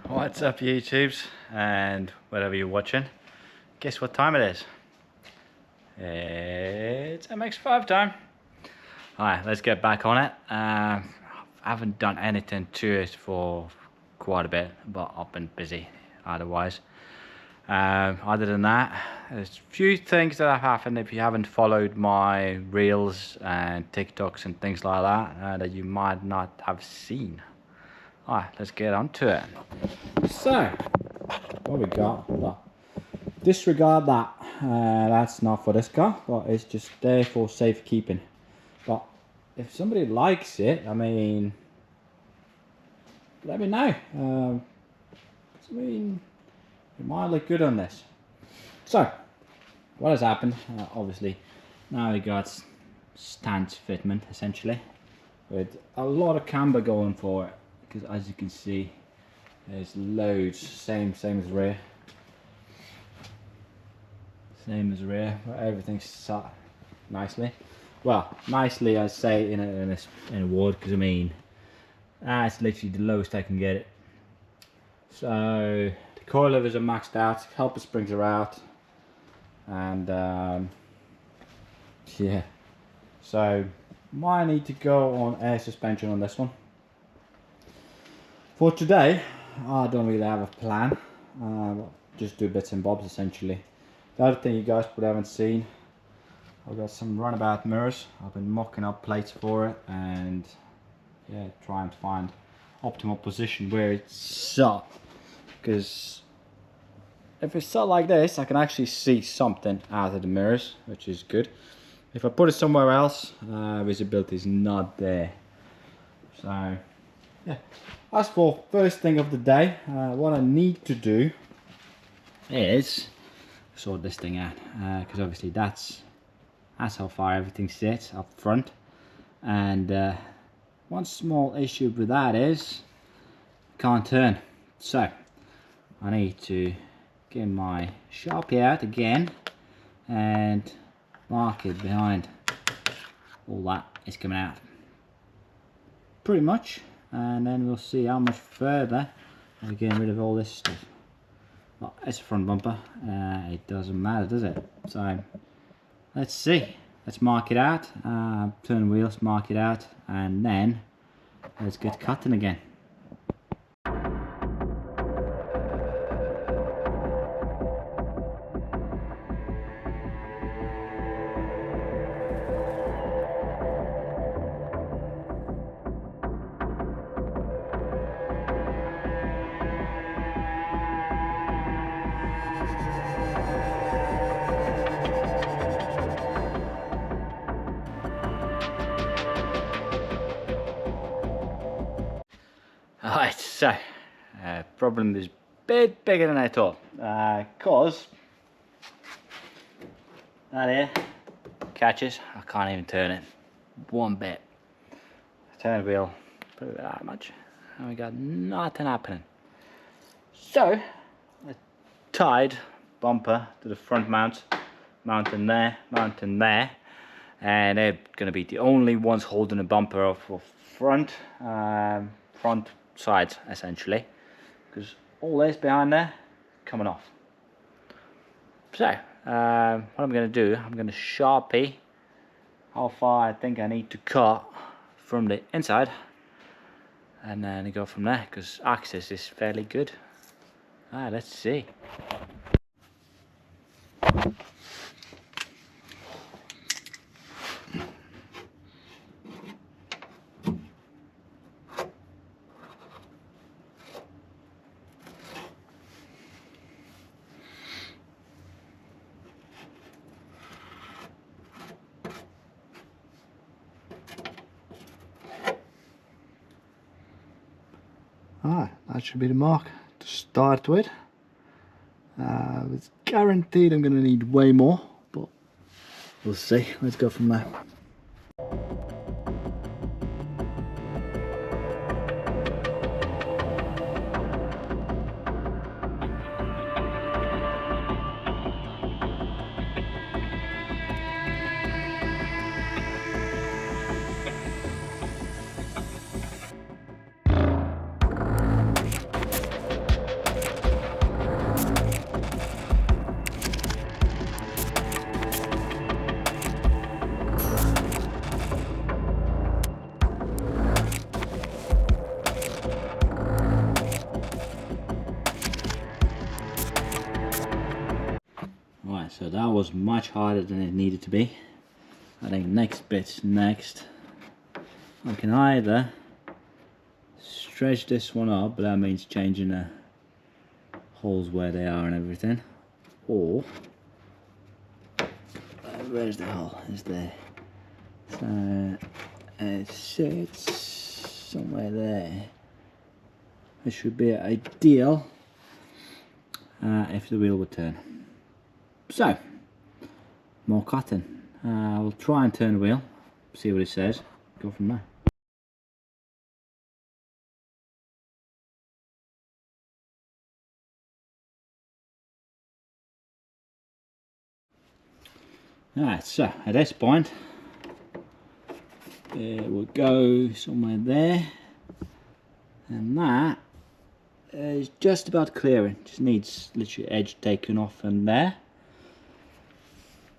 What's up YouTubes and whatever you're watching, guess what time it is? It's Mx5 time. Alright, let's get back on it. I haven't done anything to it for quite a bit, but I've been busy otherwise. Other than that, there's a few things that have happened. If you haven't followed my reels and TikToks and things like that, that you might not have seen. Alright, let's get on to it. So, what we got? Well, disregard that. That's not for this car, but it's just there for safekeeping. But if somebody likes it, I mean, let me know. I mean, it might look good on this. So, what has happened? Obviously, now we got stance fitment essentially, with a lot of camber going for it. Because as you can see, there's loads, same as rear. Same as rear, but everything's set nicely. Well, nicely I say in a word, because I mean, that's literally the lowest I can get it. So the coilovers are maxed out, helper springs are out, and yeah. So might need to go on air suspension on this one. For today, I don't really have a plan. Just do bits and bobs essentially. The other thing you guys probably haven't seen, I've got some runabout mirrors. I've been mocking up plates for it and yeah, trying to find optimal position where it's set. Because if it's set like this, I can actually see something out of the mirrors, which is good. If I put it somewhere else, visibility is not there. So yeah. As for first thing of the day, what I need to do is sort this thing out, because obviously that's how far everything sits up front. And one small issue with that is can't turn. So I need to get my Sharpie out again and mark it behind all that is coming out. Pretty much. And then we'll see how much further we're getting rid of all this stuff. Well, it's a front bumper, it doesn't matter, does it? So let's see, let's mark it out, turn wheels, mark it out, and then let's get cutting again. Alright, so problem is a bit bigger than I thought, cause that here catches, I can't even turn it one bit. Turn the wheel, put it that much, and we got nothing happening. So I tied bumper to the front mounting there, and they're gonna be the only ones holding the bumper off for front sides essentially, because all this behind there coming off. So what I'm going to do, I'm going to Sharpie how far I think I need to cut from the inside, and then go from there, because access is fairly good. Alright, let's see. Alright, that should be the mark to start with. It's guaranteed I'm going to need way more, but we'll see. Let's go from there. So that was much harder than it needed to be. I think next bit's next. I can either stretch this one up, but that means changing the holes where they are and everything, or where's the hole? Is there? So it sits somewhere there. It should be ideal if the wheel would turn. So more cutting. We'll try and turn the wheel, see what it says, go from there. Alright, so at this point it will go somewhere there, and that is just about clearing. Just needs literally edge taken off from there.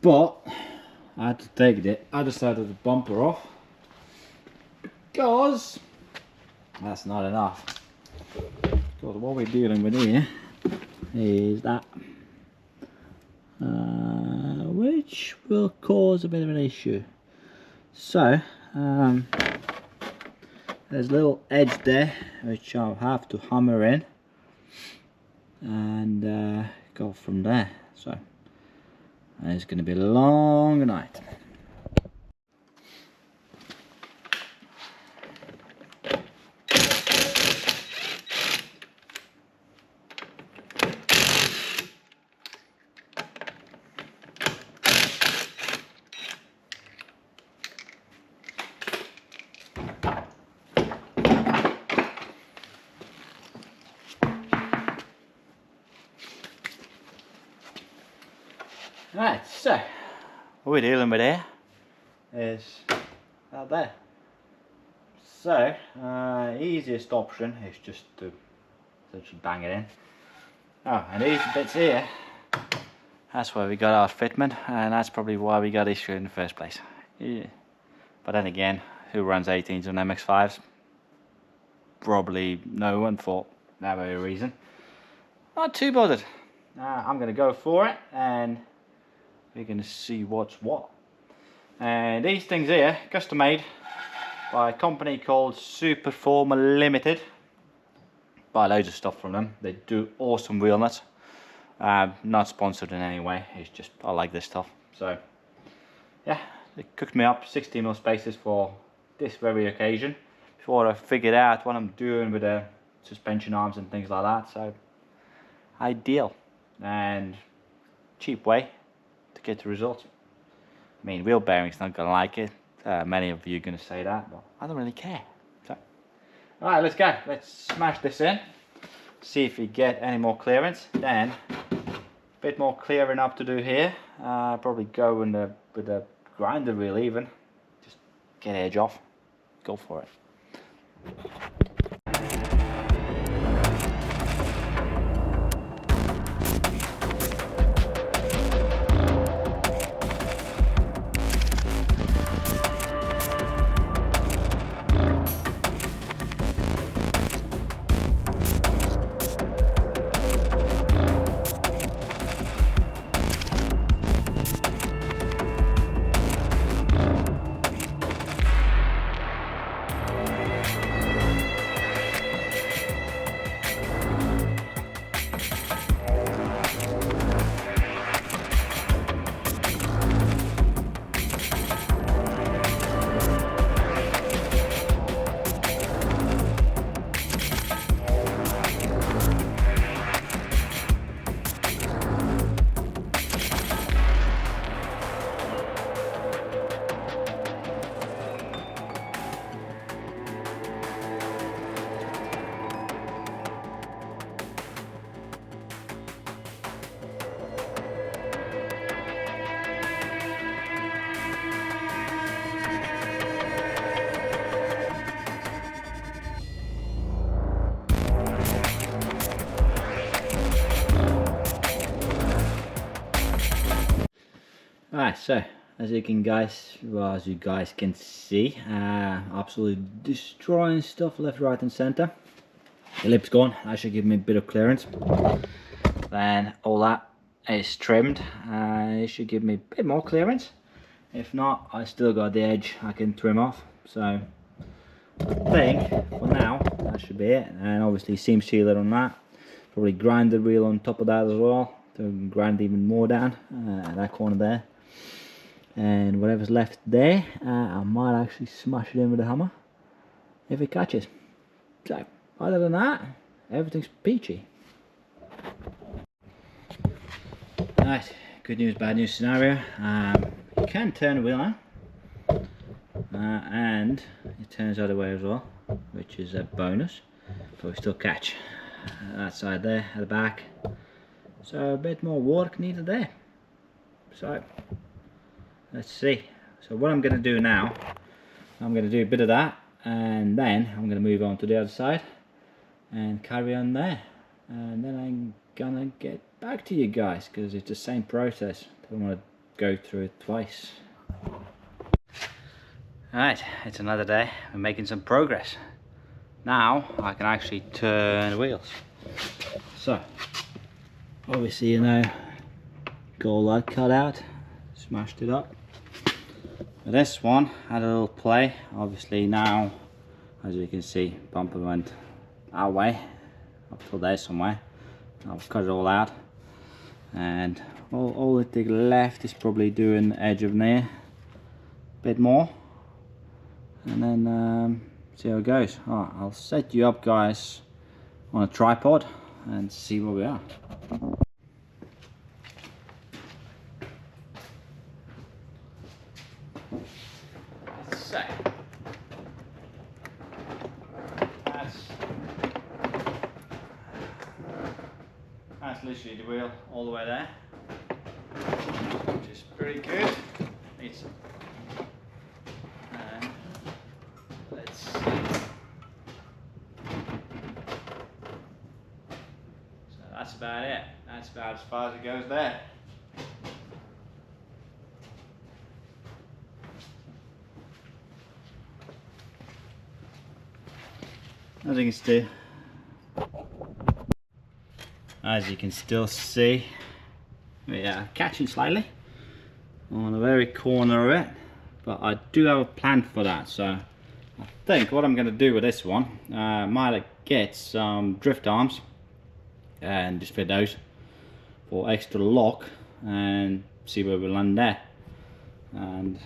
But I had to take the other side of the bumper off because that's not enough. Because what we're dealing with here is that, which will cause a bit of an issue. So there's a little edge there which I'll have to hammer in and go from there. So it's going to be a long night. Right, so what we're dealing with here is out there. So easiest option is just to essentially bang it in. Oh, and these bits here, that's where we got our fitment, and that's probably why we got issue in the first place. Yeah. But then again, who runs 18s on MX5s? Probably no one, for that very reason. Not too bothered. I'm going to go for it, and we're going to see what's what. And these things here, custom made by a company called Superformer Limited. Buy loads of stuff from them. They do awesome wheel nuts. Not sponsored in any way, it's just I like this stuff. So yeah, they cooked me up 16mm spacers for this very occasion, before I figured out what I'm doing with the suspension arms and things like that. So ideal and cheap way to get the results. I mean, wheel bearing's not gonna like it. Many of you are gonna say that, but I don't really care. So, all right, let's go. Let's smash this in. See if we get any more clearance. Then, a bit more clearing up to do here. Probably go with the grinder wheel even. Just get edge off. Go for it. Alright, so as you guys can see, absolutely destroying stuff left, right and center. The lip's gone, that should give me a bit of clearance. Then all that is trimmed, it should give me a bit more clearance. If not, I still got the edge I can trim off. So I think for now that should be it. And obviously seam sealer on that, probably grind the wheel on top of that as well to grind even more down that corner there. And whatever's left there, I might actually smash it in with a hammer if it catches. So other than that, everything's peachy. Right, good news, bad news scenario. You can turn the wheel now, and it turns the other way as well, which is a bonus, but we still catch that side there at the back, so a bit more work needed there. So let's see. So what I'm going to do now, I'm going to do a bit of that, and then I'm going to move on to the other side and carry on there, and then I'm gonna get back to you guys because it's the same process. I don't want to go through it twice. Alright, it's another day. We're making some progress. Now I can actually turn the wheels. So obviously, you know, got all that cut out, smashed it up. But this one had a little play. Obviously now, as you can see, bumper went our way up till there somewhere. I've cut it all out, and all it left is probably doing the edge of there a bit more, and then see how it goes. Alright, I'll set you up guys on a tripod and see where we are. So that's literally the wheel all the way there, which is pretty good. It's, let's see. So that's about it. That's about as far as it goes there. As you can still see, we are catching slightly on the very corner of it, but I do have a plan for that. So I think what I'm going to do with this one, might get some drift arms and just fit those for extra lock and see where we land there. And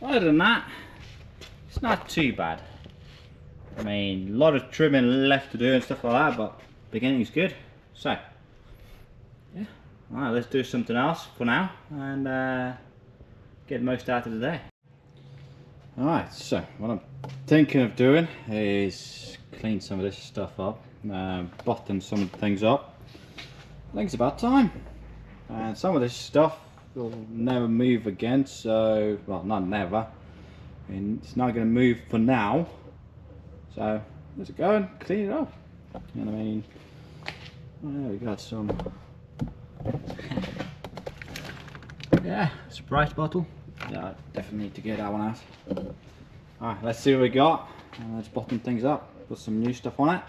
other than that, it's not too bad. I mean, a lot of trimming left to do and stuff like that, but beginning is good. So yeah, alright, let's do something else for now and get the most out of the day. Alright, so what I'm thinking of doing is clean some of this stuff up, button some of the things up. I think it's about time. And some of this stuff will never move again, so, well, not never. I mean, it's not going to move for now. So let's go and clean it up. You know what I mean? Oh, yeah, we got some. Yeah, surprise bottle. Yeah, I definitely need to get that one out. Alright, let's see what we got. And let's button things up. Put some new stuff on it.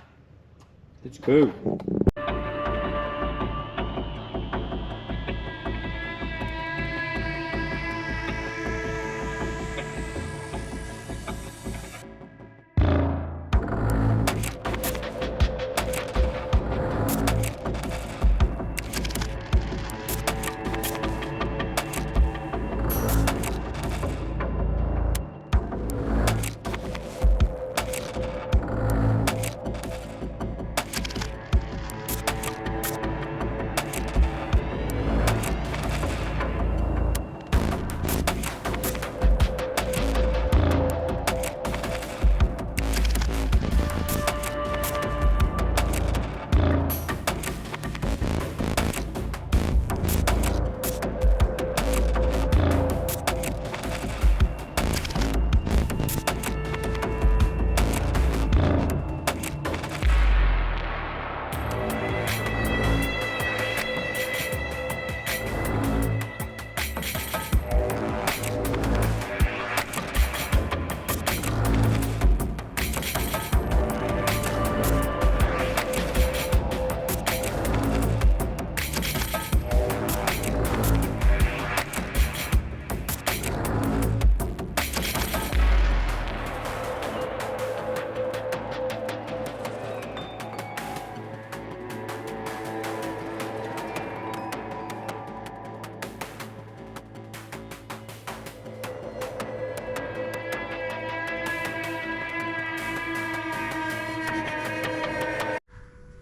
Let's go.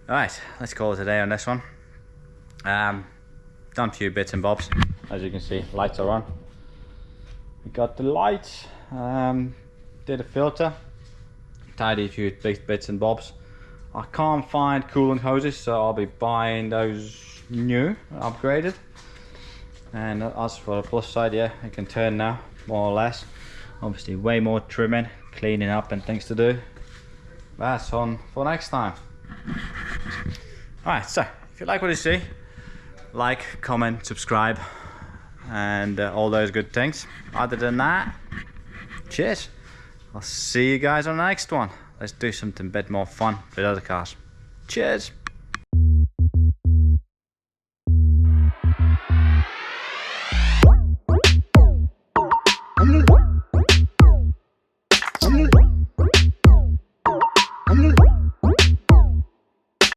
Alright, let's call it a day on this one. Done a few bits and bobs. As you can see, lights are on. We got the lights, did a filter, tidy a few big bits and bobs. I can't find coolant hoses, so I'll be buying those new, upgraded. And as for the plus side, yeah, it can turn now, more or less. Obviously way more trimming, cleaning up and things to do. That's on for next time. Alright, so if you like what you see, like, comment, subscribe, and all those good things. Other than that, cheers. I'll see you guys on the next one. Let's do something a bit more fun with other cars. Cheers.